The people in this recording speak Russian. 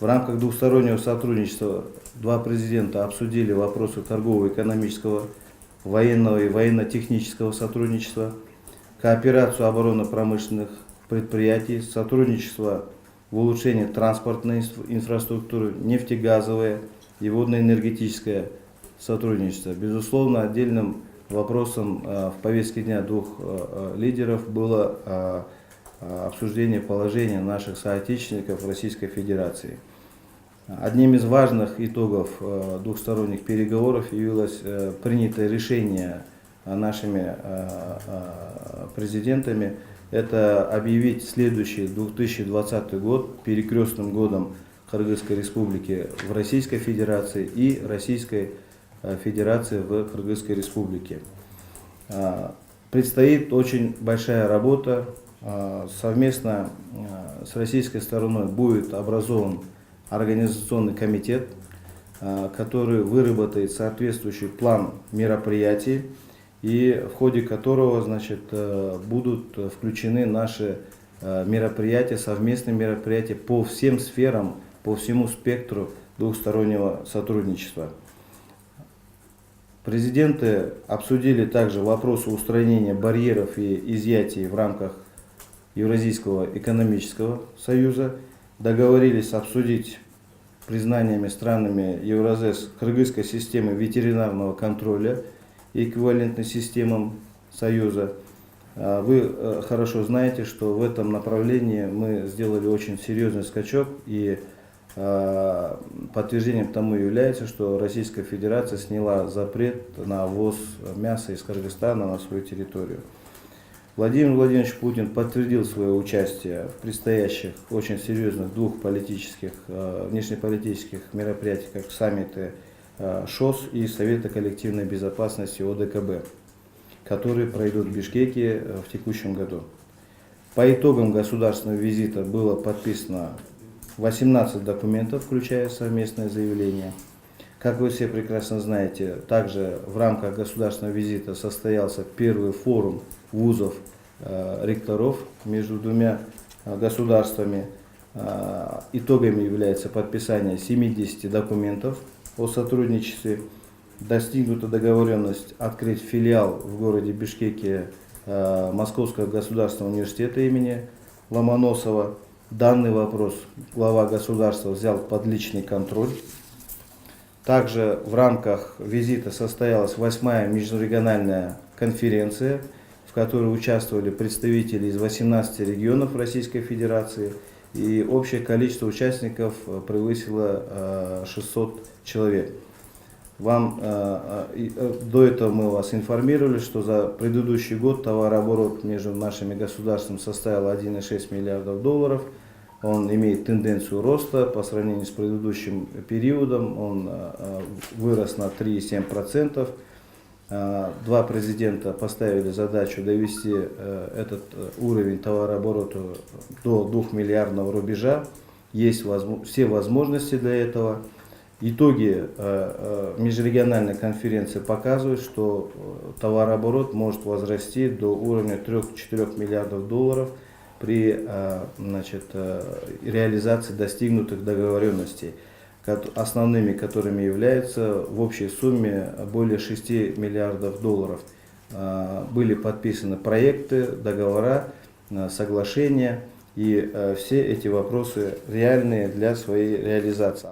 В рамках двухстороннего сотрудничества два президента обсудили вопросы торгово-экономического, военного и военно-технического сотрудничества, кооперацию оборонно-промышленных предприятий, сотрудничество в улучшении транспортной инфраструктуры, нефтегазовое и водно-энергетическое сотрудничество. Безусловно, отдельным вопросом в повестке дня двух лидеров было обсуждение положения наших соотечественников в Российской Федерации. Одним из важных итогов двухсторонних переговоров явилось принятое решение нашими президентами – это объявить следующий 2020 год перекрестным годом Кыргызской Республики в Российской Федерации и Российской Федерации в Кыргызской Республике. Предстоит очень большая работа. Совместно с российской стороной будет образован организационный комитет, который выработает соответствующий план мероприятий, и в ходе которого, будут включены наши мероприятия, совместные мероприятия по всем сферам, по всему спектру двухстороннего сотрудничества. Президенты обсудили также вопросы устранения барьеров и изъятий в рамках Евразийского экономического союза, договорились обсудить признаниями странами Евразес кыргызской системы ветеринарного контроля и эквивалентной системам Союза. Вы хорошо знаете, что в этом направлении мы сделали очень серьезный скачок, и подтверждением тому является, что Российская Федерация сняла запрет на ввоз мяса из Кыргызстана на свою территорию. Владимир Владимирович Путин подтвердил свое участие в предстоящих очень серьезных двух внешнеполитических мероприятиях, как саммиты ШОС и Совета коллективной безопасности ОДКБ, которые пройдут в Бишкеке в текущем году. По итогам государственного визита было подписано 18 документов, включая совместное заявление. Как вы все прекрасно знаете, также в рамках государственного визита состоялся первый форум вузов ректоров между двумя государствами. Итогами является подписание 70 документов о сотрудничестве. Достигнута договоренность открыть филиал в городе Бишкеке Московского государственного университета имени Ломоносова. Данный вопрос глава государства взял под личный контроль. Также в рамках визита состоялась 8-я межрегиональная конференция, в которой участвовали представители из 18 регионов Российской Федерации, и общее количество участников превысило 600 человек. До этого мы вас информировали, что за предыдущий год товарооборот между нашими государствами составил 1,6 миллиардов долларов. Он имеет тенденцию роста по сравнению с предыдущим периодом. Он вырос на 3,7%. Два президента поставили задачу довести этот уровень товарооборота до 2 миллиардного рубежа. Есть все возможности для этого. Итоги межрегиональной конференции показывают, что товарооборот может возрасти до уровня 3-4 миллиардов долларов при реализации достигнутых договоренностей, основными которыми являются в общей сумме более 6 миллиардов долларов. Были подписаны проекты, договора, соглашения, и все эти вопросы реальные для своей реализации.